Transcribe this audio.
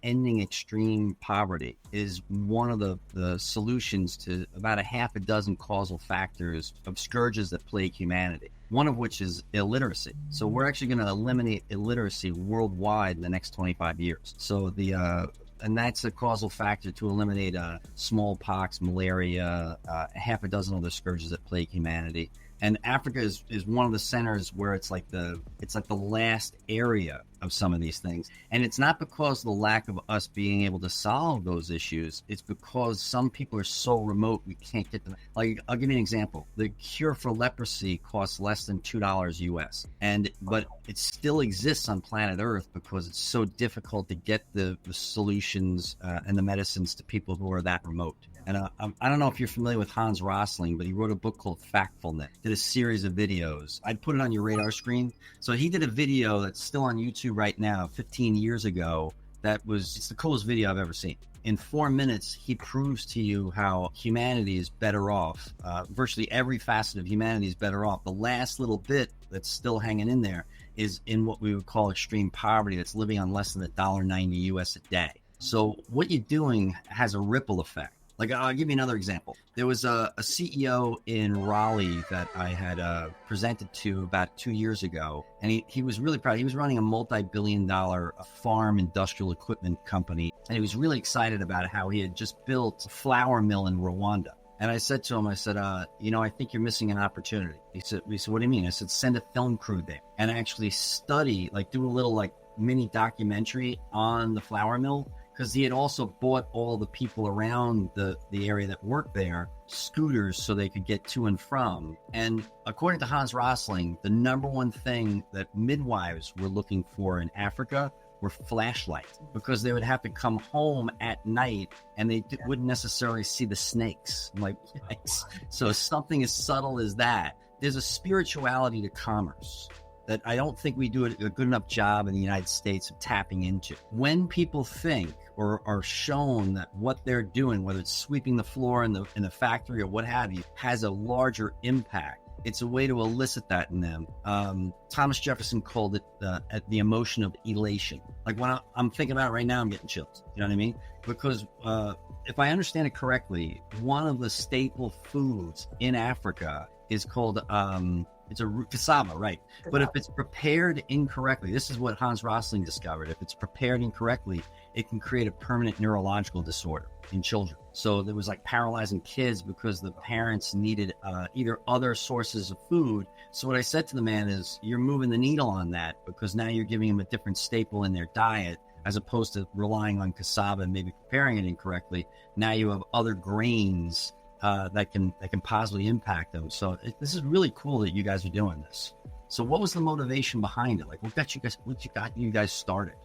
ending extreme poverty is one of the solutions to about a half a dozen causal factors of scourges that plague humanity, one of which is illiteracy. So we're actually going to eliminate illiteracy worldwide in the next 25 years. So and that's a causal factor to eliminate smallpox, malaria, half a dozen other scourges that plague humanity. And Africa is one of the centers where it's like the last area of some of these things. And it's not because of the lack of us being able to solve those issues. It's because some people are so remote we can't get them. Like, I'll give you an example. The cure for leprosy costs less than $2 US. But it still exists on planet Earth because it's so difficult to get the solutions and the medicines to people who are that remote. And I don't know if you're familiar with Hans Rosling, but he wrote a book called Factfulness, did a series of videos. I'd put it on your radar screen. So he did a video that's still on YouTube right now, 15 years ago. It's the coolest video I've ever seen. In 4 minutes, he proves to you how humanity is better off. Virtually every facet of humanity is better off. The last little bit that's still hanging in there is in what we would call extreme poverty, that's living on less than $1.90 US a day. So what you're doing has a ripple effect. Like, I'll give you another example. There was a CEO in Raleigh that I had presented to about 2 years ago, and he was really proud. He was running a multi-billion-dollar farm industrial equipment company, and he was really excited about how he had just built a flour mill in Rwanda. And I said to him, I think you're missing an opportunity. He said, what do you mean? I said, send a film crew there and actually study, do a little mini documentary on the flour mill. Because he had also bought all the people around the area that worked there scooters so they could get to and from. And according to Hans Rosling, the number one thing that midwives were looking for in Africa were flashlights, because they would have to come home at night and they wouldn't necessarily see the snakes. I'm like, yikes. So something as subtle as that. There's a spirituality to commerce that I don't think we do a good enough job in the United States of tapping into. When people think or are shown that what they're doing, whether it's sweeping the floor in the factory or what have you, has a larger impact, it's a way to elicit that in them. Thomas Jefferson called it the emotion of elation. Like, when I'm thinking about it right now, I'm getting chills. You know what I mean? Because if I understand it correctly, one of the staple foods in Africa is called it's a root cassava, right? But if it's prepared incorrectly, this is what Hans Rosling discovered. If it's prepared incorrectly, it can create a permanent neurological disorder in children. So there was paralyzing kids because the parents needed either other sources of food. So what I said to the man is, you're moving the needle on that, because now you're giving them a different staple in their diet, as opposed to relying on cassava and maybe preparing it incorrectly. Now you have other grains that can positively impact them. So this is really cool that you guys are doing this. So what was the motivation behind it? What got you guys started?